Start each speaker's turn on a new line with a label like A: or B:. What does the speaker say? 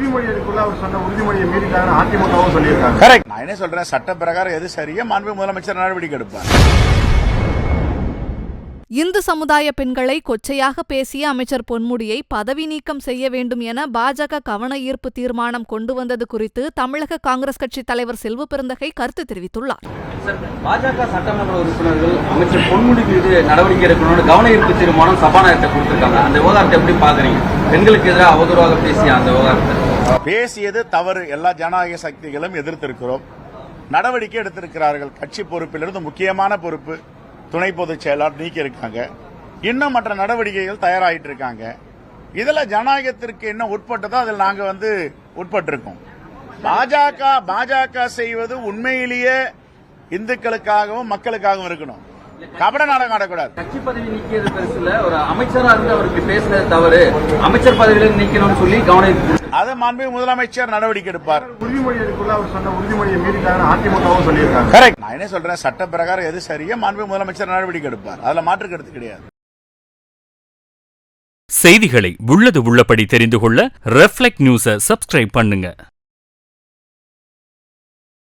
A: உறுதிமொழி எடுக்கல அவர் சொன்ன உறுதிமொழியை மீறிட்டாங்க அதிமுகவும் சொல்லியிருக்காங்க.
B: கரெக்ட். நான் என்ன சொல்றேன், சட்ட பிரகாரம் எது சரியா மாண்பு முதலமைச்சர் நடவடிக்கை எடுப்பார்.
C: இந்து சமுதாய பெண்களை கொச்சையாக பேசிய அமைச்சர் பொன்முடியை பதவி நீக்கம் செய்ய வேண்டும் என பாஜக கவன ஈர்ப்பு தீர்மானம் கொண்டு வந்தது குறித்து தமிழக காங்கிரஸ் கட்சி தலைவர் செல்வ பெருந்தகை கருத்து தெரிவித்துள்ளார்.
D: பாஜக சட்டமன்ற உறுப்பினர்கள் அமைச்சர் பொன்முடி மீது நடவடிக்கை எடுக்கணும்னு கவன ஈர்ப்பு தீர்மானம் சபாநாயகத்தை கொடுத்திருக்காங்க. அந்த விவகாரத்தை எப்படி பாக்குறீங்க? பெண்களுக்கு எதிராக அவதூறாக பேசிய அந்த விவகாரத்தை
B: பேசியது தவறு. எல்லா ஜனநாயக சக்திகளும் எதிர்த்திருக்கிறோம். நடவடிக்கை எடுத்திருக்கிறார்கள். கட்சி பொறுப்பிலிருந்து முக்கியமான பொறுப்பு துணை பொதுச் செயலாளர் நீக்கி இருக்காங்க. இன்னும் மற்ற நடவடிக்கைகள் தயாராகிட்டு இருக்காங்க. இதுல ஜனநாயகத்திற்கு என்ன உட்பட்டதோ அதில் நாங்க உட்பட்டிருக்கோம். பாஜக செய்வது உண்மையிலேயே இந்துக்களுக்காகவும் மக்களுக்காகவும் இருக்கணும். கபட நாடகம் ஆடக்கூடாது.
D: கட்சி பதவி நீக்கியது பெருசுல ஒரு அமைச்சரா இருந்து அவருக்கு பேசினது தவறு, அமைச்சர் பதவியில நீக்கணும்னு சொல்லி கவனம்
B: அது மாண்பு முதலமைச்சர் நடவடிக்கை எடுப்பார்.
A: உறுதிமொழி எடுக்கல அவர் சொன்ன உறுதிமொழியை மீறிட்டாங்க அதிமுகவும் சொல்லியிருக்காங்க.
B: கரெக்ட். நான் என்ன சொல்றேன், சட்ட பிரகாரம் எது சரியா மாண்பு முதலமைச்சர் நடவடிக்கை எடுப்பார். அதுல மாற்று கருத்து கிடையாது.
E: செய்திகளை உள்ளது உள்ளபடி தெரிந்து கொள்ள ரெஃப்ளெக்ட் நியூஸை சப்ஸ்கிரைப் பண்ணுங்க.